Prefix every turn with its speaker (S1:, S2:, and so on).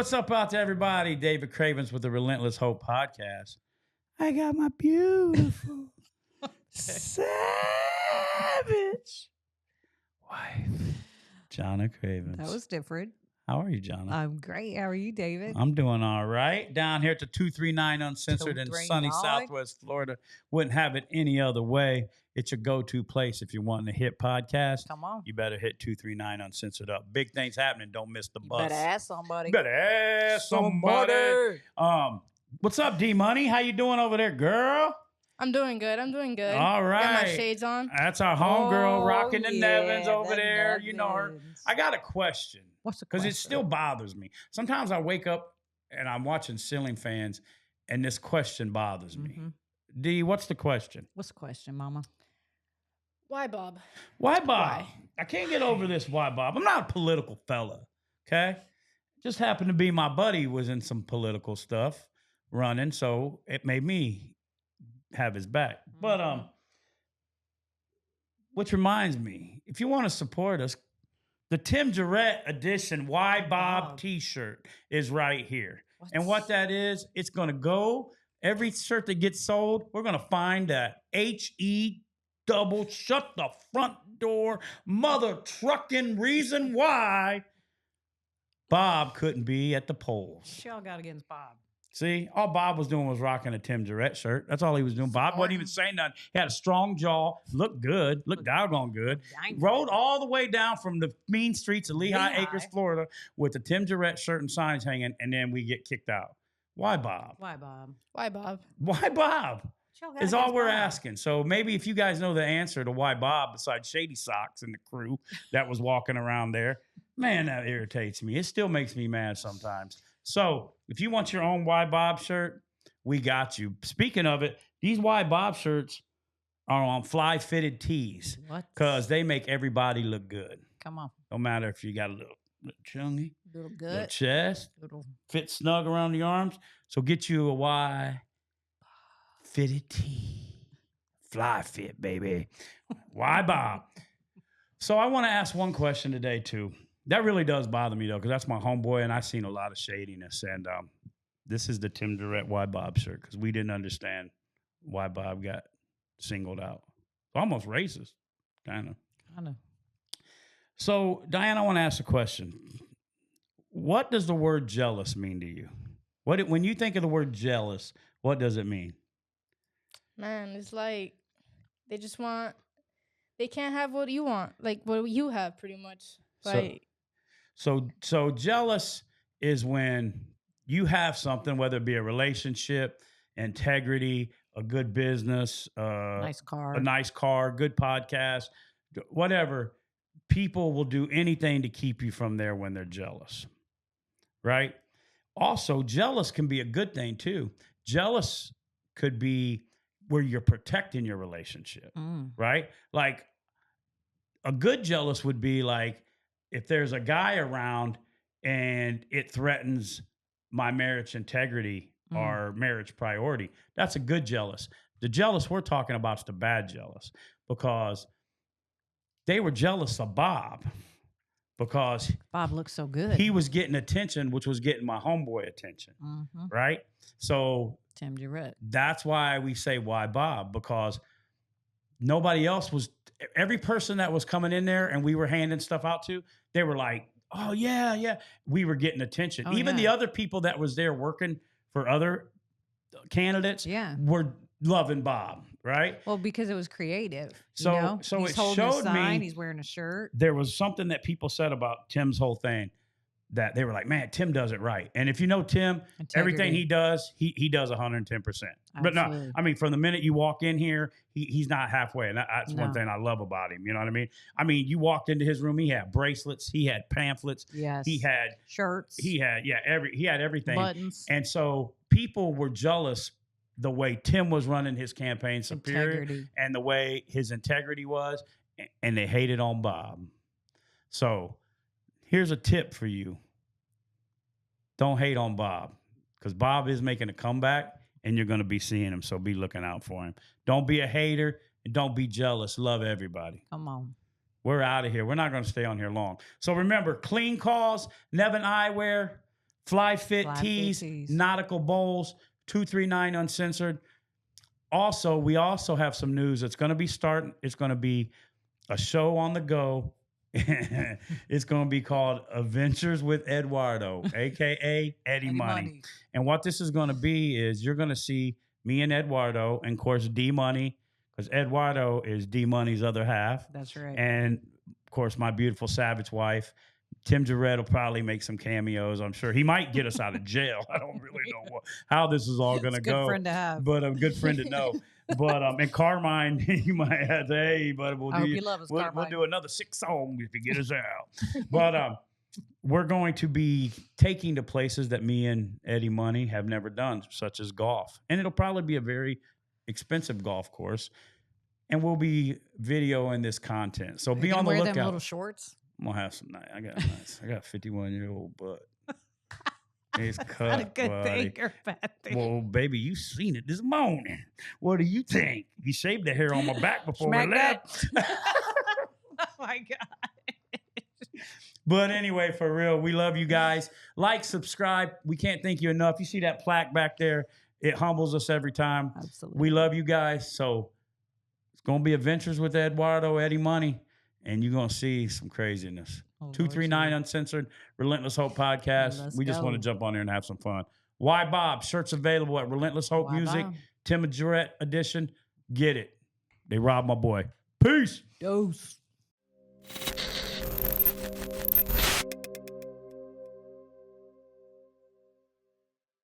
S1: what's up out to everybody? David Cravens with the Relentless Hope podcast. I got my beautiful, savage wife, Jonna Cravens.
S2: That was different.
S1: How are you, Jonna?
S2: I'm great. How are you, David?
S1: I'm doing all right. Down here at the 239 Uncensored in sunny
S2: 239.
S1: Southwest Florida. Wouldn't have it any other way. It's your go-to place if you're wanting to hit podcast.
S2: Come on.
S1: You better hit 239 Uncensored up. Big things happening. Don't miss the bus.
S2: Better ask somebody.
S1: Better ask somebody. What's up, D-Money? How you doing over there, girl?
S3: I'm doing good.
S1: All right.
S3: Got my shades on.
S1: That's our homegirl rocking the
S2: yeah,
S1: Nevens over
S2: the
S1: there. You know her.
S2: Nevens.
S1: I got a question.
S2: What's the
S1: Because
S2: question?
S1: it still bothers me. Sometimes I wake up and I'm watching ceiling fans and this question bothers me. D, what's the question?
S2: What's the question, Mama?
S3: Why, Bob?
S1: Why, Bob?
S3: Why?
S1: I can't get over this why, Bob. I'm not a political fella, okay? Just happened to be my buddy was in some political stuff running, so it made me have his back. But which reminds me, if you want to support us, the Tim Jarrett edition WhyBob t-shirt is right here. And what that is, it's going to go, every shirt that gets sold, we're going to find a H-E double shut the front door mother trucking reason why Bob couldn't be at the polls.
S2: Y'all got against Bob.
S1: See, all Bob was doing was rocking a Tim Jarrett shirt. That's all he was doing. Bob wasn't even saying nothing. He had a strong jaw, looked good, looked doggone good. Rode all the way down from the mean streets of Lehigh Acres, Florida, with the Tim Jarrett shirt and signs hanging, and then we get kicked out. Why, Bob?
S2: Why, Bob?
S3: Why, Bob?
S1: Why, Bob? Is all we're asking. So maybe if you guys know the answer to why Bob, besides Shady Socks and the crew that was walking around there, man, that irritates me. It still makes me mad sometimes. So if you want your own Why Bob shirt, we got you. Speaking of it, these Why Bob shirts are on Flyfitted tees because they make everybody look good.
S2: Come on.
S1: No matter if you got a little chungy,
S2: Little good.
S1: little chest,
S2: Little.
S1: fit snug around the arms. So get you a Why Fitted tee. Flyfit, baby. Why Bob? So I want to ask one question today, too. That really does bother me, though, because that's my homeboy, and I've seen a lot of shadiness. And this is the Tim Jarrett Why Bob shirt, because we didn't understand why Bob got singled out. Almost racist, kind of.
S2: Kind of.
S1: So, Diane, I want to ask a question. What does the word jealous mean to you? When you think of the word jealous, what does it mean?
S3: Man, it's like they just want, they can't have what you want, like what you have, pretty much. Like,
S1: so jealous is when you have something, whether it be a relationship, integrity, a good business,
S2: Nice car.
S1: a nice car, good podcast, whatever. People will do anything to keep you from there when they're jealous, right? Also, jealous can be a good thing too. Jealous could be where you're protecting your relationship, right? Like a good jealous would be like if there's a guy around and it threatens my marriage integrity or marriage priority. That's a good jealous. The jealous we're talking about is the bad jealous because they were jealous of Bob because
S2: Bob looks so good.
S1: he was getting attention, which was getting my homeboy attention, right? So
S2: Tim Jarrett.
S1: that's why we say why Bob, because nobody else was, every person that was coming in there and we were handing stuff out to, they were like, oh, yeah. We were getting attention. Even the other people that was there working for other candidates were loving Bob, right?
S2: Well, because it was creative.
S1: So,
S2: you know?
S1: so
S2: he's
S1: it
S2: holding a
S1: showed
S2: sign,
S1: me
S2: he's wearing a shirt.
S1: there was something that people said about Tim's whole thing that they were like, man, Tim does it right. And if you know Tim, everything he does, he does 110%. But no, I mean, from the minute you walk in here, he's not halfway. And that's one thing I love about him. You know what I mean? I mean, you walked into his room, he had bracelets, he had pamphlets, he had
S2: shirts,
S1: he had everything.
S2: Buttons.
S1: And so people were jealous the way Tim was running his campaign superior and the way his integrity was, and they hated on Bob. So here's a tip for you. Don't hate on Bob, because Bob is making a comeback and you're going to be seeing him. So be looking out for him. Don't be a hater and don't be jealous. Love everybody.
S2: Come on.
S1: We're out of here. We're not going to stay on here long. So remember, clean calls, Neven Eyewear, Flyfit tees,
S2: Flyfittees.
S1: Nautical bowls, 239 uncensored. Also, we also have some news that's going to be starting. It's going to be a show on the go. It's going to be called Adventures with Eduardo, aka Eddie Money. And what this is going to be is you're going to see me and Eduardo, and of course D Money, because Eduardo is D Money's other half,
S2: That's right.
S1: and of course my beautiful savage wife. Tim Jarrett will probably make some cameos. I'm sure he might get us out of jail. I don't really know how this is all going to go.
S2: Good friend to have.
S1: But a good friend to know. But and Carmine, he might have to, hey, but
S2: I hope you love us,
S1: we'll
S2: Carmine.
S1: do another 6 songs if you get us out. But we're going to be taking to places that me and Eddie Money have never done, such as golf. And it'll probably be a very expensive golf course. And we'll be videoing this content. So be on the
S2: wear
S1: lookout.
S2: them little shorts.
S1: I'm gonna have some nice. I got a 51-year-old butt. It's cut,
S2: Not a good
S1: buddy.
S2: thing or bad thing.
S1: Well, baby, you seen it this morning. What do you think? He shaved the hair on my back before
S2: Smack
S1: we left.
S2: oh my God.
S1: But anyway, for real, we love you guys. Like, subscribe. We can't thank you enough. You see that plaque back there? It humbles us every time.
S2: Absolutely.
S1: We love you guys. So it's gonna be Adventures with Eduardo, Eddie Money. And you're going to see some craziness.
S2: Oh, Lord,
S1: 239
S2: yeah.
S1: Uncensored, Relentless Hope podcast.
S2: Let's
S1: We just want to
S2: go.
S1: jump on there and have some fun. WhyBob, shirts available at Relentless Hope
S2: Why
S1: Music.
S2: Bob?
S1: Tim Jarrett edition. Get it. They robbed my boy. Peace.
S2: Dose.